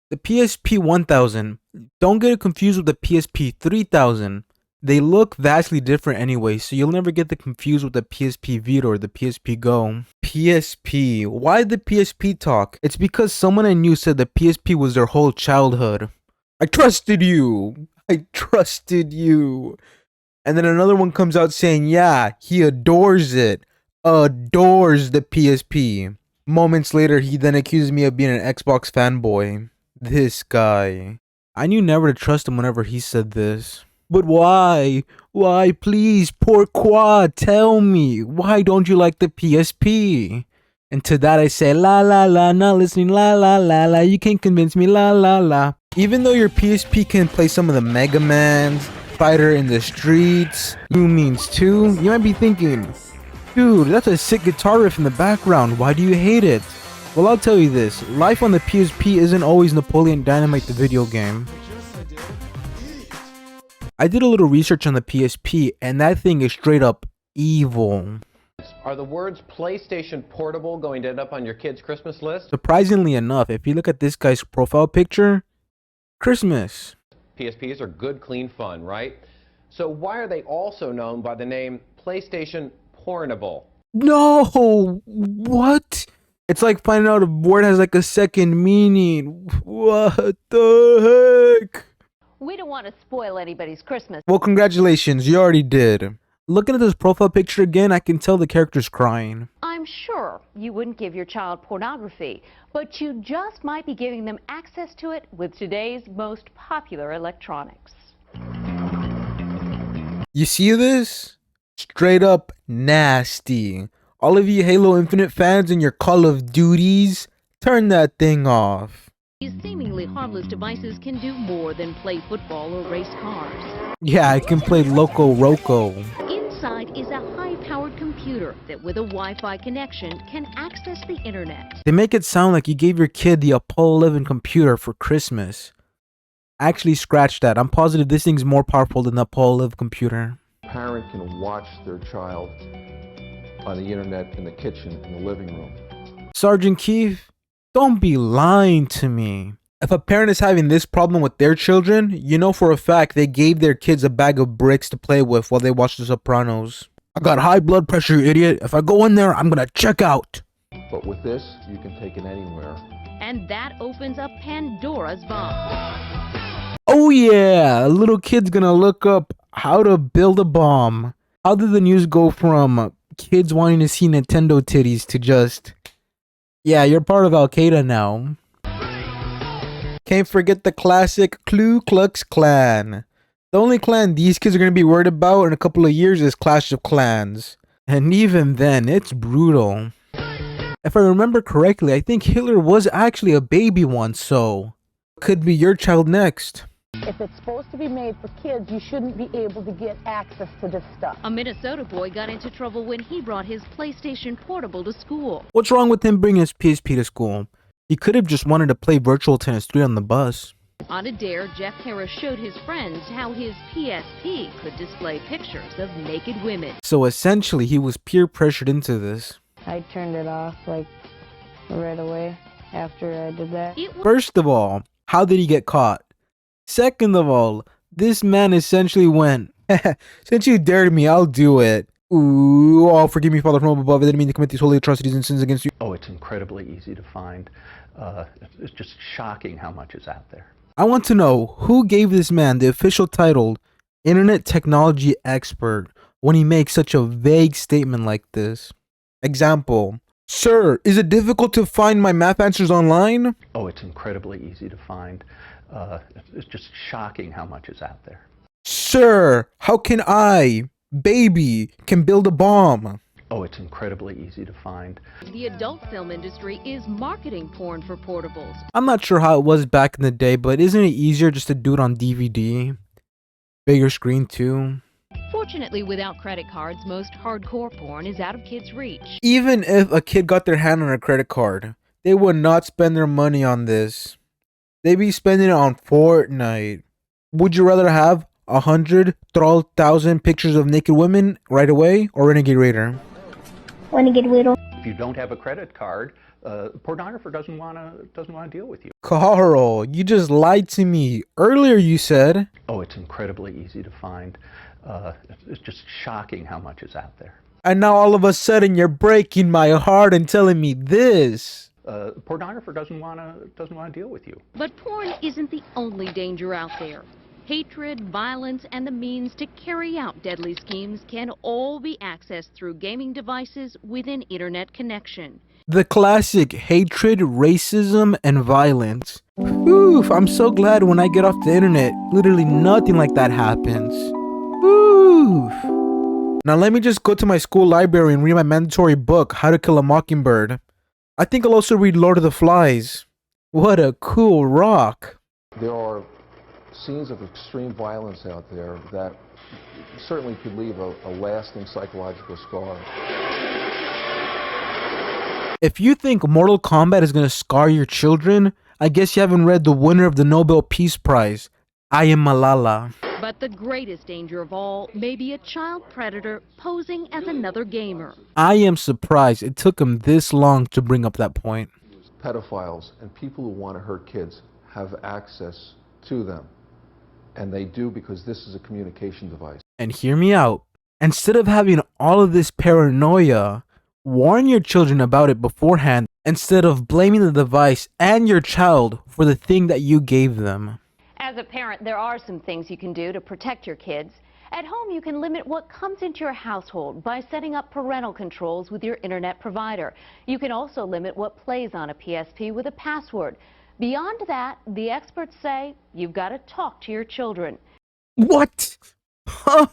The PSP 1000, don't get it confused with the PSP 3000. They look vastly different anyway, so you'll never get the confused with the PSP Vita or the PSP Go. PSP. Why the PSP talk? It's because someone I knew said the PSP was their whole childhood. I trusted you. I trusted you. And then another one comes out saying, yeah, he adores it. Adores the PSP. Moments later, he then accuses me of being an Xbox fanboy. This guy. I knew never to trust him whenever he said this. But why? Why, please, pourquoi? Tell me. Why don't you like the PSP? And to that I say, la la la, not listening, la la la la, you can't convince me, la la la. Even though your PSP can play some of the Mega Mans, Fighter in the Streets, Who Means Two, you might be thinking, dude, that's a sick guitar riff in the background, why do you hate it? Well, I'll tell you this, life on the PSP isn't always Napoleon Dynamite the video game. I did a little research on the PSP, and that thing is straight up evil. Are the words PlayStation Portable going to end up on your kid's Christmas list? Surprisingly enough, if you look at this guy's profile picture, Christmas. PSPs are good, clean fun, right? So why are they also known by the name PlayStation Portable? No! What? It's like finding out a word has like a second meaning. What the heck? We don't want to spoil anybody's Christmas. Well, congratulations, you already did. Looking at this profile picture again, I can tell the character's crying. I'm sure you wouldn't give your child pornography, but you just might be giving them access to it with today's most popular electronics. You see this? Straight up nasty. All of you Halo Infinite fans and your Call of Duties, turn that thing off. These seemingly harmless devices can do more than play football or race cars. Yeah, I can play Loco Roco. Inside is a high-powered computer that with a Wi-Fi connection can access the internet. They make it sound like you gave your kid the Apollo 11 computer for Christmas. Actually, scratch that. I'm positive this thing's more powerful than the Apollo 11 computer. A parent can watch their child on the internet in the kitchen, in the living room. Sergeant Keith, don't be lying to me. If a parent is having this problem with their children, you know for a fact they gave their kids a bag of bricks to play with while they watch The Sopranos. I got high blood pressure, you idiot. If I go in there, I'm gonna check out. But with this, you can take it anywhere. And that opens up Pandora's box. Oh yeah, a little kid's gonna look up how to build a bomb. How did the news go from kids wanting to see Nintendo titties to just, yeah, you're part of Al Qaeda now. Can't forget the classic Ku Klux Klan. The only clan these kids are going to be worried about in a couple of years is Clash of Clans. And even then, it's brutal. If I remember correctly, I think Hitler was actually a baby once, so could be your child next. If it's supposed to be made for kids, you shouldn't be able to get access to this stuff. A Minnesota boy got into trouble when he brought his PlayStation Portable to school. What's wrong with him bringing his PSP to school? He could have just wanted to play Virtual Tennis 3 on the bus. On a dare, Jeff Harris showed his friends how his PSP could display pictures of naked women. So essentially, he was peer pressured into this. I turned it off like right away after I did that. First of all, how did he get caught? Second of all, this man essentially went, since you dared me, I'll do it. Ooh, oh, forgive me, Father from above. I didn't mean to commit these holy atrocities and sins against you. Oh, it's incredibly easy to find. It's just shocking how much is out there. I want to know who gave this man the official title Internet Technology Expert when he makes such a vague statement like this. Example, sir, is it difficult to find my math answers online? Oh, it's incredibly easy to find. It's just shocking how much is out there. Sir, how can I, baby, can build a bomb? Oh, it's incredibly easy to find. The adult film industry is marketing porn for portables. I'm not sure how it was back in the day, but isn't it easier just to do it on DVD? Bigger screen too. Fortunately, without credit cards, most hardcore porn is out of kids' reach. Even if a kid got their hand on a credit card, they would not spend their money on this. They'd be spending it on Fortnite. Would you rather have 100,000 pictures of naked women right away or Renegade Raider? Renegade Raider. If you don't have a credit card, Pornographer doesn't want to deal with you. Carl, you just lied to me. Earlier you said... Oh, it's incredibly easy to find. It's just shocking how much is out there. And now all of a sudden you're breaking my heart and telling me this. Pornographer doesn't want to deal with you. But porn isn't the only danger out there. Hatred, violence, and the means to carry out deadly schemes can all be accessed through gaming devices with an internet connection. The classic hatred, racism, and violence. Oof, I'm so glad when I get off the internet, literally nothing like that happens. Oof. Now let me just go to my school library and read my mandatory book, How to Kill a Mockingbird. I think I'll also read Lord of the Flies. What a cool rock. There are scenes of extreme violence out there that certainly could leave a lasting psychological scar. If you think Mortal Kombat is going to scar your children, I guess you haven't read the winner of the Nobel Peace Prize, I Am Malala. But the greatest danger of all may be a child predator posing as another gamer. I am surprised it took him this long to bring up that point. Pedophiles and people who want to hurt kids have access to them. And they do because this is a communication device. And hear me out. Instead of having all of this paranoia, warn your children about it beforehand instead of blaming the device and your child for the thing that you gave them. As a parent, there are some things you can do to protect your kids. At home, you can limit what comes into your household by setting up parental controls with your internet provider. You can also limit what plays on a PSP with a password. Beyond that, the experts say you've got to talk to your children. What? Huh?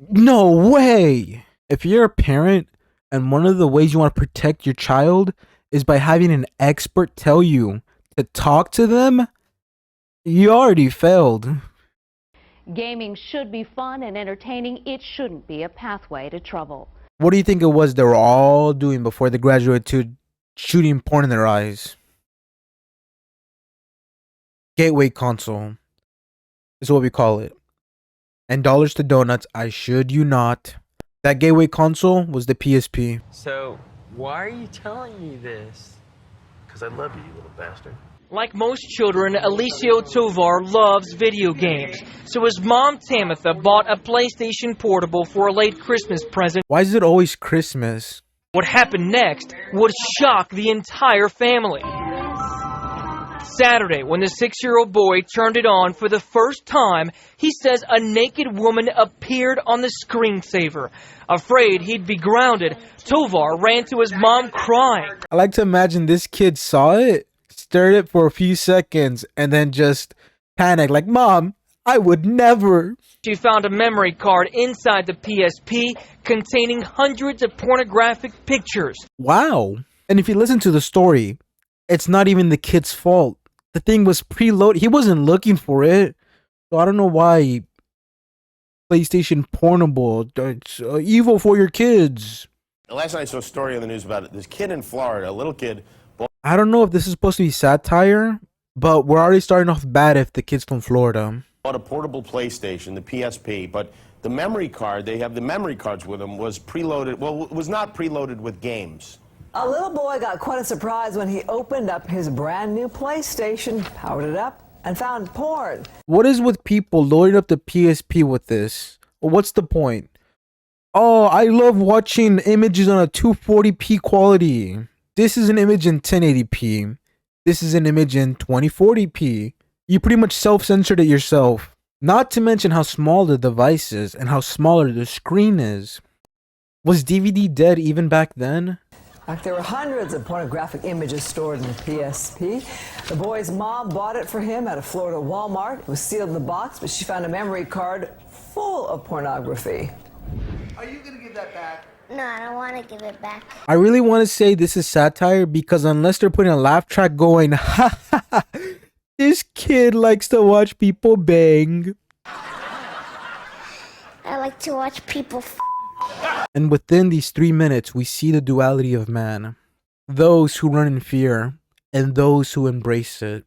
No way! If you're a parent and one of the ways you want to protect your child is by having an expert tell you to talk to them, you already failed. Gaming should be fun and entertaining. It shouldn't be a pathway to trouble. What do you think it was they were all doing before they graduated to shooting porn in their eyes? Gateway console is what we call it. And dollars to donuts, I should you not. That gateway console was the PSP. So, why are you telling me this? Because I love you, you little bastard. Like most children, Alicio Tovar loves video games. So his mom, Tamitha, bought a PlayStation Portable for a late Christmas present. Why is it always Christmas? What happened next would shock the entire family. Saturday, when the 6-year-old boy turned it on for the first time, he says a naked woman appeared on the screensaver. Afraid he'd be grounded, Tovar ran to his mom crying. I like to imagine this kid saw it, stared at it for a few seconds, and then just panicked like, Mom, I would never. She found a memory card inside the PSP containing hundreds of pornographic pictures. Wow. And if you listen to the story, it's not even the kid's fault. The thing was preloaded. He wasn't looking for it. So I don't know why PlayStation Portable, it's evil for your kids. Last night I saw a story on the news about this kid in Florida, a little kid. I don't know if this is supposed to be satire, but we're already starting off bad if the kid's from Florida. Bought a portable PlayStation, the PSP, but the memory card, they have the memory cards with them, was preloaded, well, it was not preloaded with games. A little boy got quite a surprise when he opened up his brand new PlayStation, powered it up, and found porn. What is with people loading up the PSP with this? What's the point? Oh, I love watching images on a 240p quality. This is an image in 1080p. This is an image in 2040p. You pretty much self-censored it yourself. Not to mention how small the device is and how smaller the screen is. Was DVD dead even back then? There were hundreds of pornographic images stored in the PSP. The boy's mom bought it for him at a Florida Walmart. It was sealed in the box, but she found a memory card full of pornography. Are you going to give that back? No, I don't want to give it back. I really want to say this is satire because unless they're putting a laugh track going, ha ha ha, this kid likes to watch people bang. I like to watch people And within these 3 minutes, we see the duality of man. Those who run in fear and those who embrace it.